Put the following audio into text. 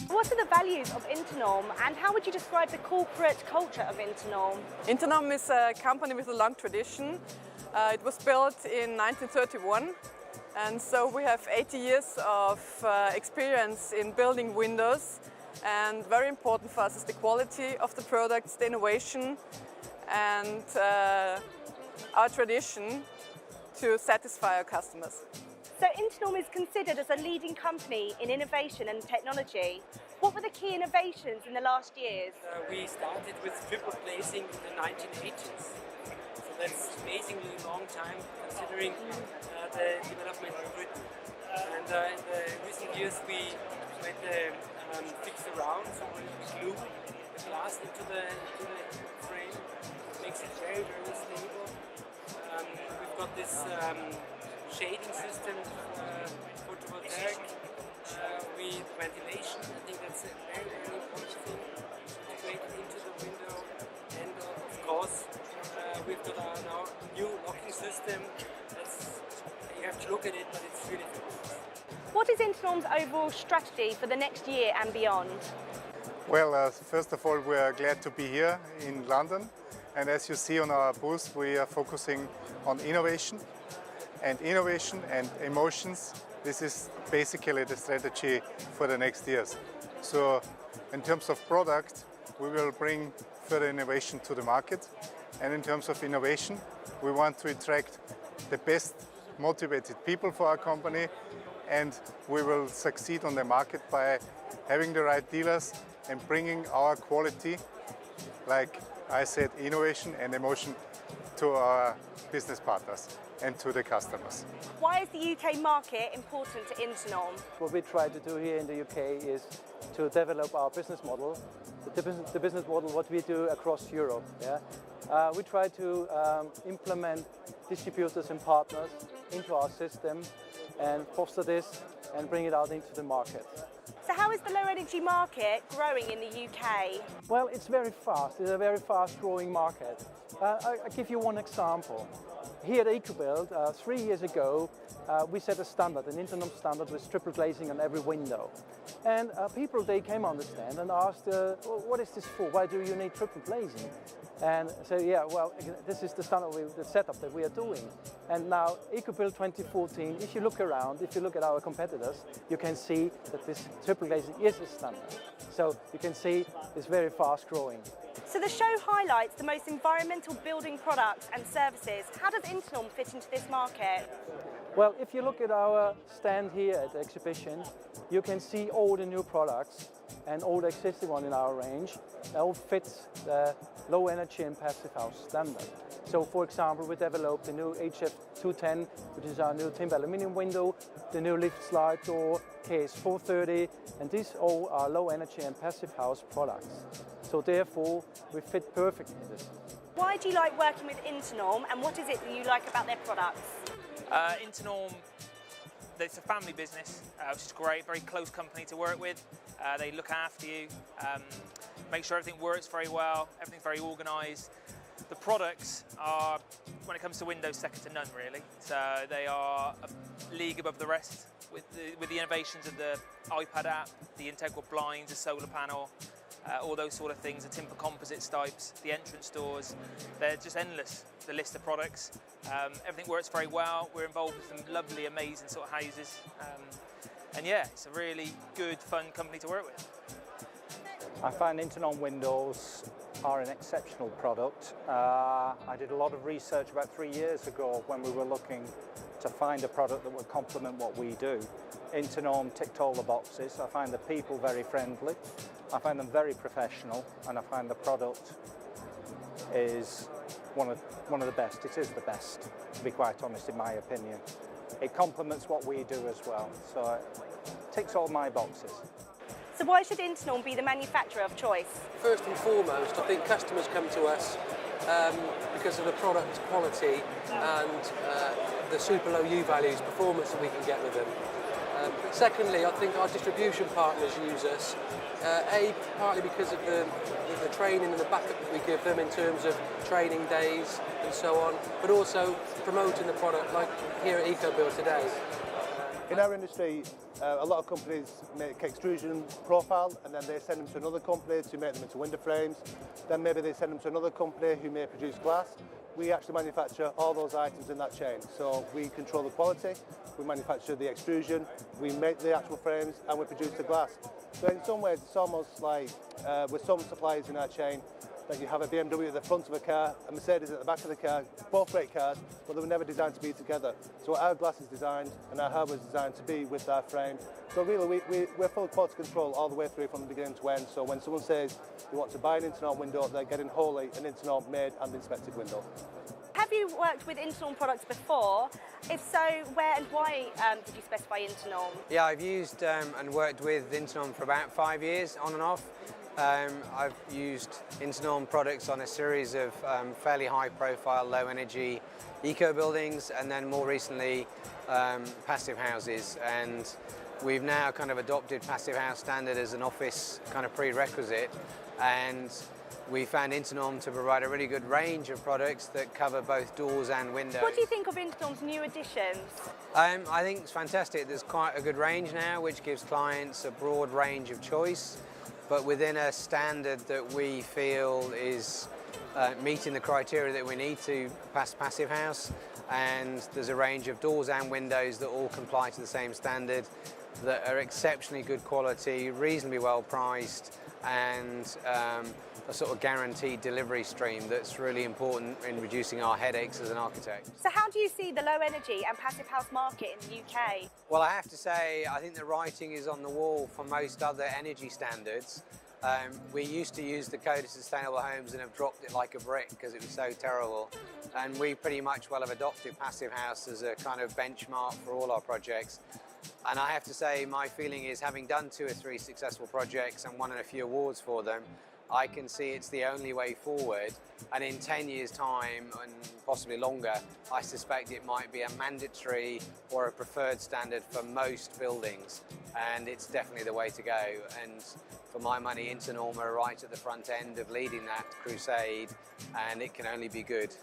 What are the values of Internorm and how would you describe the corporate culture of Internorm? Internorm is a company with a long tradition. It was built in 1931, and so we have 80 years of experience in building windows, and very important for us is the quality of the products, the innovation and our tradition to satisfy our customers. So Internorm is considered as a leading company in innovation and technology. What were the key innovations in the last years? We started with triple glazing in the 1980s. So that's amazingly long time considering the development in Britain. And in the recent years we made the fix around, so we glue the glass into the frame. It makes it very, very stable. We've got this shading system, photovoltaic, with ventilation. I think that's a very, very important thing integrated into the window. And of course, we've got our now new locking system. You have to look at it, but it's really good. What is Internorm's overall strategy for the next year and beyond? Well, first of all, we are glad to be here in London. And as you see on our booth, we are focusing on innovation and emotions. This is basically the strategy for the next years. So in terms of product, we will bring further innovation to the market. And in terms of innovation, we want to attract the best motivated people for our company, and we will succeed on the market by having the right dealers and bringing our quality, like I said, innovation and emotion to our business partners and to the customers. Why is the UK market important to Internorm? What we try to do here in the UK is to develop our business model, the business model what we do across Europe. Yeah? We try to implement distributors and partners into our system and foster this and bring it out into the market. So how is the low energy market growing in the UK? Well, it's very fast. It's a very fast growing market. I'll give you one example. Here at EcoBuild, 3 years ago, we set a standard, an Internorm standard with triple glazing on every window. And people, they came on the stand and asked, what is this for? Why do you need triple glazing? And so, yeah, well, this is the standard, the setup that we are doing. And now, EcoBuild 2014, if you look around, if you look at our competitors, you can see that this triple glazing is a standard. So you can see it's very fast growing. So the show highlights the most environmental building products and services. How does Internorm fit into this market? Well, if you look at our stand here at the exhibition, you can see all the new products and all the existing one in our range. They all fits the low energy and passive house standard. So for example, we developed the new HF210, which is our new timber aluminium window, the new lift slide door, KS430, and these all are low energy and passive house products. So therefore, we fit perfectly in this. Why do you like working with Internorm, and what is it that you like about their products? Internorm, it's a family business, which is great, very close company to work with. They look after you, make sure everything works very well, everything's very organised. The products are, when it comes to windows, second to none really. So they are a league above the rest with the innovations of the iPad app, the integral blinds, the solar panel, all those sort of things, the timber composite stipes, the entrance doors. They're just endless, the list of products. Everything works very well. We're involved with some lovely, amazing sort of houses. And yeah, it's a really good, fun company to work with. I find Internorm windows are an exceptional product. I did a lot of research about 3 years ago when we were looking to find a product that would complement what we do. Internorm ticked all the boxes. I find the people very friendly. I find them very professional, and I find the product is one of the best. It is the best, to be quite honest, in my opinion. It complements what we do as well, so it ticks all my boxes. So why should Internorm be the manufacturer of choice? First and foremost, I think customers come to us because of the product quality and the super low U values performance that we can get with them. Secondly, I think our distribution partners use us, partly because of the training and the backup that we give them in terms of training days and so on, but also promoting the product like here at EcoBuild today. In our industry, a lot of companies make extrusion profile and then they send them to another company to make them into window frames. Then maybe they send them to another company who may produce glass. We actually manufacture all those items in that chain. So we control the quality, we manufacture the extrusion, we make the actual frames and we produce the glass. So in some ways it's almost like with some suppliers in our chain that you have a BMW at the front of a car, a Mercedes at the back of the car, both great cars, but they were never designed to be together. So our glass is designed and our hardware is designed to be with our frame. So really we're full quality control all the way through from the beginning to end. So when someone says they want to buy an Internorm window, they're getting wholly an Internorm made and inspected window. Have you worked with Internorm products before? If so, where and why did you specify Internorm? Yeah, I've used and worked with Internorm for about 5 years, on and off. I've used Internorm products on a series of fairly high-profile, low-energy eco-buildings, and then more recently, passive houses. And we've now kind of adopted passive house standard as an office kind of prerequisite. And we found Internorm to provide a really good range of products that cover both doors and windows. What do you think of Internorm's new additions? I think it's fantastic. There's quite a good range now, which gives clients a broad range of choice, but within a standard that we feel is meeting the criteria that we need to pass passive house. And there's a range of doors and windows that all comply to the same standard, that are exceptionally good quality, reasonably well priced, and a sort of guaranteed delivery stream that's really important in reducing our headaches as an architect. So how do you see the low energy and passive house market in the UK? Well, I have to say, I think the writing is on the wall for most other energy standards. We used to use the Code of Sustainable Homes and have dropped it like a brick because it was so terrible. And we pretty much well have adopted passive house as a kind of benchmark for all our projects. And I have to say, my feeling is, having done 2 or 3 successful projects and won a few awards for them, I can see it's the only way forward. And in 10 years' time, and possibly longer, I suspect it might be a mandatory or a preferred standard for most buildings. And it's definitely the way to go. And for my money, Internorm are right at the front end of leading that crusade, and it can only be good.